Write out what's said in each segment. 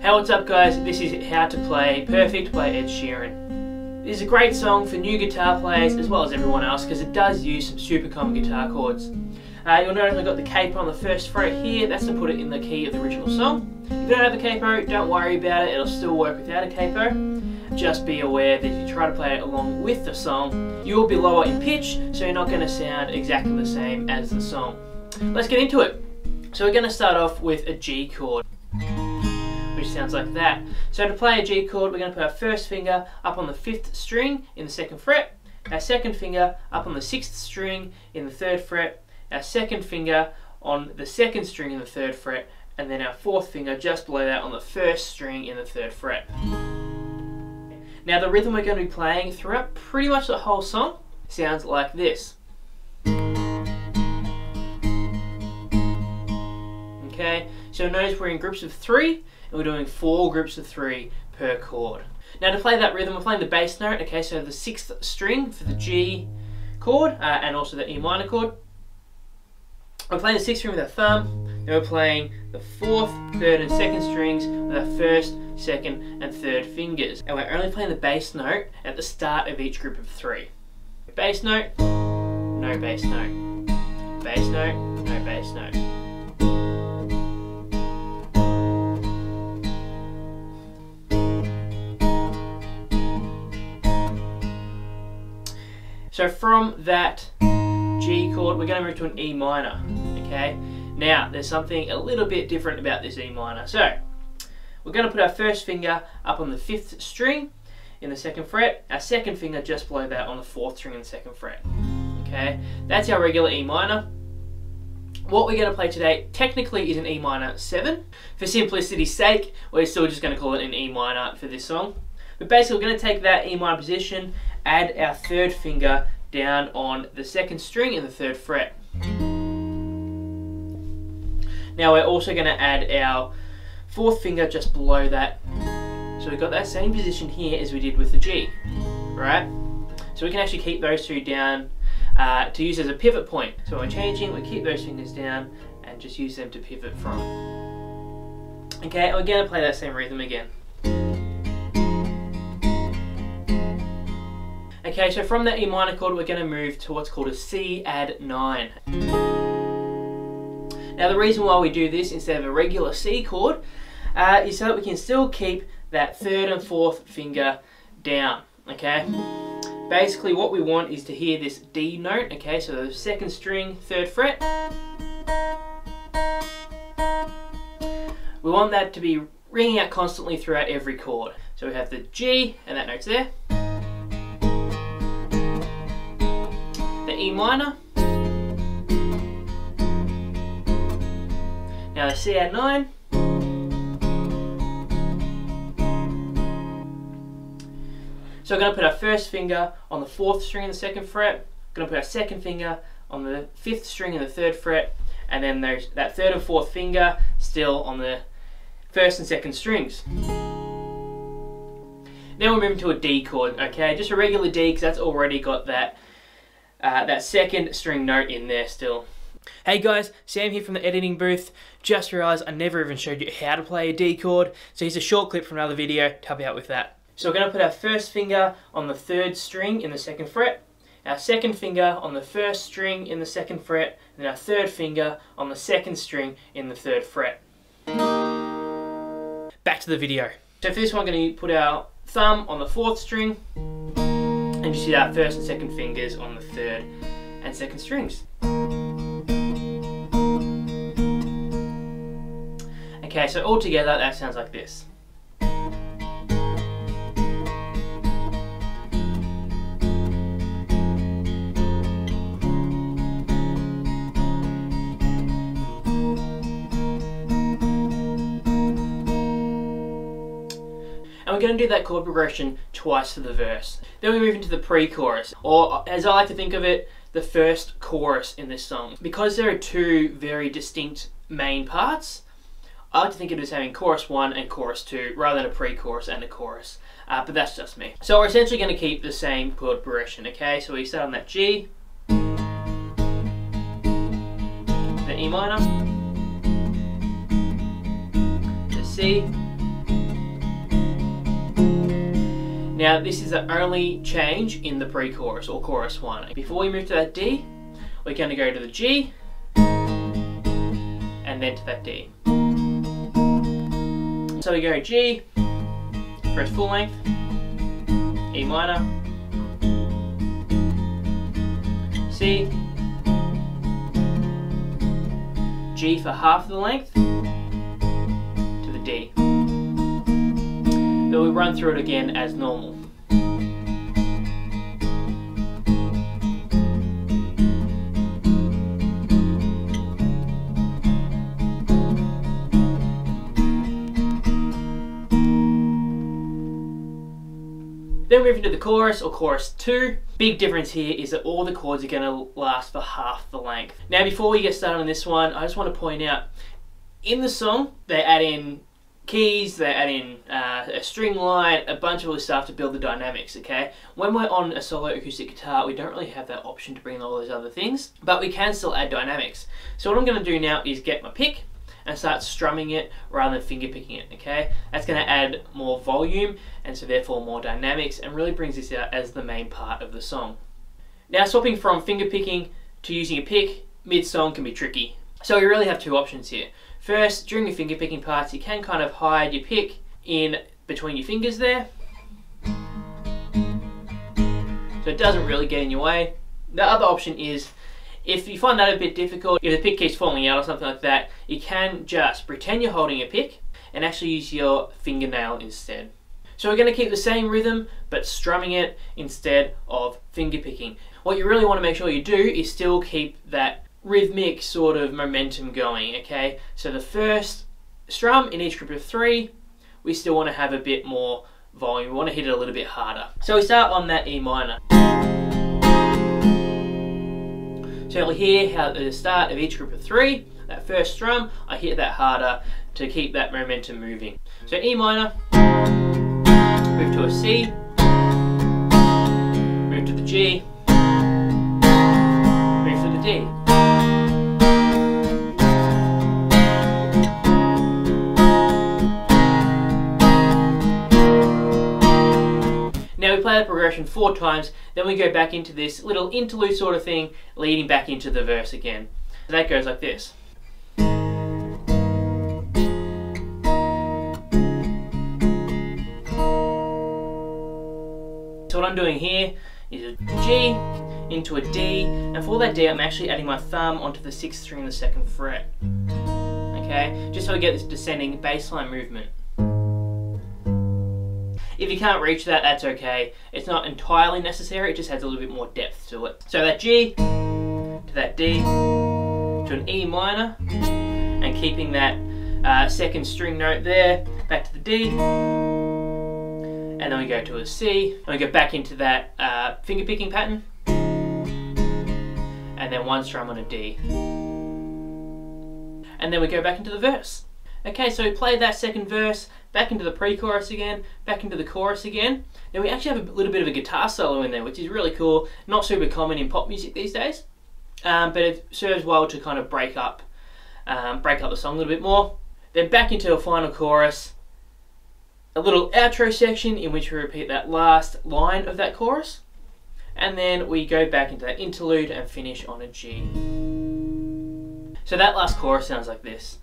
Hey, what's up guys? This is How to Play Perfect by Ed Sheeran. This is a great song for new guitar players as well as everyone else because it does use some super common guitar chords. You'll notice I've got the capo on the first fret here. That's to put it in the key of the original song. If you don't have a capo, don't worry about it. It'll still work without a capo. Just be aware that if you try to play it along with the song, you will be lower in pitch, so you're not going to sound exactly the same as the song. Let's get into it. So we're going to start off with a G chord, which sounds like that. So to play a G chord, we're going to put our first finger up on the 5th string in the 2nd fret, our second finger up on the 6th string in the 3rd fret, our second finger on the 2nd string in the 3rd fret, and then our 4th finger just below that on the 1st string in the 3rd fret. Now the rhythm we're going to be playing throughout pretty much the whole song sounds like this. Okay, so notice we're in groups of 3 and we're doing 4 groups of 3 per chord. Now to play that rhythm, we're playing the bass note, okay, so the 6th string for the G chord and also the E minor chord. We're playing the 6th string with our thumb, then we're playing the 4th, 3rd and 2nd strings with our 1st, 2nd and 3rd fingers. And we're only playing the bass note at the start of each group of 3. Bass note, no bass note. Bass note, no bass note. So from that G chord, we're going to move to an E minor, okay? Now, there's something a little bit different about this E minor. So, we're going to put our first finger up on the 5th string in the 2nd fret, our second finger just below that on the 4th string in the 2nd fret, okay? That's our regular E minor. What we're going to play today technically is an E minor 7. For simplicity's sake, we're still just going to call it an E minor for this song. But basically, we're going to take that E minor position, add our 3rd finger down on the 2nd string in the 3rd fret. Now we're also going to add our 4th finger just below that. So we've got that same position here as we did with the G, right? So we can actually keep those two down to use as a pivot point. So when we're changing, we keep those fingers down and just use them to pivot from. Okay, and we're going to play that same rhythm again. Okay, so from that E minor chord, we're going to move to what's called a C add 9. Now the reason why we do this instead of a regular C chord is so that we can still keep that 3rd and 4th finger down, okay? Basically what we want is to hear this D note, okay, so the 2nd string, 3rd fret. We want that to be ringing out constantly throughout every chord. So we have the G, and that note's there. The E minor. Now the C add 9. So we're going to put our first finger on the 4th string in the 2nd fret. We're going to put our second finger on the 5th string in the 3rd fret, and then there's that 3rd and 4th finger still on the 1st and 2nd strings. Now we're moving to a D chord, okay? Just a regular D because that's already got that that 2nd string note in there still. Hey guys, Sam here from the editing booth. Just realised I never even showed you how to play a D chord, so here's a short clip from another video to help you out with that. So we're going to put our first finger on the 3rd string in the 2nd fret, our second finger on the 1st string in the 2nd fret, and our 3rd finger on the 2nd string in the 3rd fret. Back to the video. So for this one, we're going to put our thumb on the 4th string, and you see our 1st and 2nd fingers on the 3rd and 2nd strings. Okay, so all together that sounds like this. And we're going to do that chord progression twice for the verse. Then we move into the pre-chorus, or as I like to think of it, the first chorus in this song. Because there are 2 very distinct main parts, I like to think of it as having chorus 1 and chorus 2 rather than a pre-chorus and a chorus, but that's just me. So we're essentially going to keep the same chord progression, okay? So we start on that G, the E minor, the C, Now this is the only change in the pre-chorus or chorus 1. Before we move to that D, we're going to go to the G and then to that D. So we go G, press full length, E minor, C, G for half the length, to the D. Then we run through it again as normal. Then moving to the chorus or chorus 2. Big difference here is that all the chords are going to last for half the length. Now before we get started on this one, I just want to point out, in the song they add in keys, they add in a string line, a bunch of other stuff to build the dynamics, okay? When we're on a solo acoustic guitar, we don't really have that option to bring in all those other things, but we can still add dynamics. So what I'm going to do now is get my pick and start strumming it rather than finger picking it, okay? That's going to add more volume and so therefore more dynamics and really brings this out as the main part of the song. Now swapping from finger picking to using a pick mid-song can be tricky. So we really have two options here. First, during your finger picking parts, you can kind of hide your pick in between your fingers there, so it doesn't really get in your way. The other option is, if you find that a bit difficult, if the pick keeps falling out or something like that, you can just pretend you're holding a pick and actually use your fingernail instead. So we're going to keep the same rhythm, but strumming it instead of finger picking. What you really want to make sure you do is still keep that rhythmic sort of momentum going, okay? So the first strum in each group of 3, we still want to have a bit more volume. We want to hit it a little bit harder. So we start on that E minor. So you'll hear how at the start of each group of 3, that first strum, I hit that harder to keep that momentum moving. So E minor, move to a C, move to the G, move to the D. Now we play the progression 4 times, then we go back into this little interlude sort of thing, leading back into the verse again. So that goes like this. So what I'm doing here is a G into a D, and for that D I'm actually adding my thumb onto the 6th string of the 2nd fret. Okay, just so we get this descending bass line movement. If you can't reach that, that's okay. It's not entirely necessary, it just adds a little bit more depth to it. So that G to that D to an E minor, and keeping that 2nd string note there, back to the D, and then we go to a C, and we go back into that finger picking pattern, and then 1 strum on a D. And then we go back into the verse. Okay, so we play that 2nd verse, back into the pre-chorus again, back into the chorus again. Then we actually have a little bit of a guitar solo in there, which is really cool. Not super common in pop music these days, but it serves well to kind of break up the song a little bit more. Then back into a final chorus, a little outro section in which we repeat that last line of that chorus, and then we go back into that interlude and finish on a G. So that last chorus sounds like this.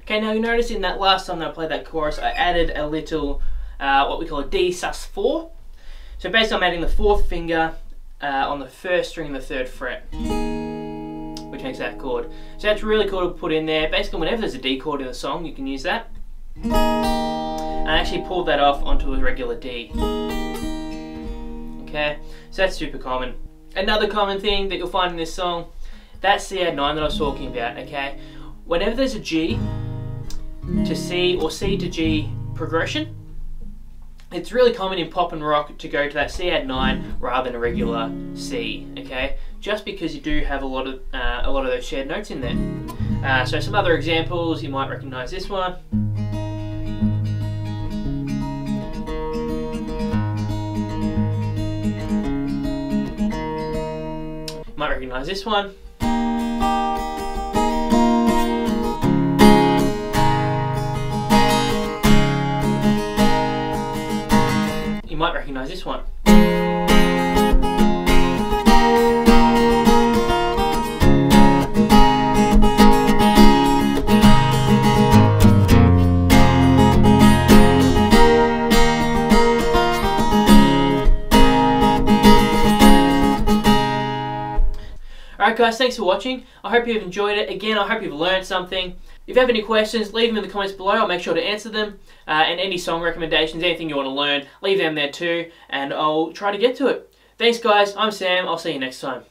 Okay, now you notice in that last time that I played that chorus, I added a little, what we call a D sus4. So basically I'm adding the 4th finger on the 1st string and the 3rd fret, which makes that chord. So that's really cool to put in there. Basically whenever there's a D chord in the song, you can use that. and actually pulled that off onto a regular D. Okay, so that's super common. Another common thing that you'll find in this song, that C add 9 that I was talking about, okay? Whenever there's a G to C or C to G progression, it's really common in pop and rock to go to that C add 9 rather than a regular C, okay? Just because you do have a lot of those shared notes in there. So some other examples, you might recognize this one. You might recognize this one. You might recognize this one. Alright guys, thanks for watching. I hope you've enjoyed it. Again, I hope you've learned something. If you have any questions, leave them in the comments below. I'll make sure to answer them. And any song recommendations, anything you want to learn, leave them there too, and I'll try to get to it. Thanks guys, I'm Sam. I'll see you next time.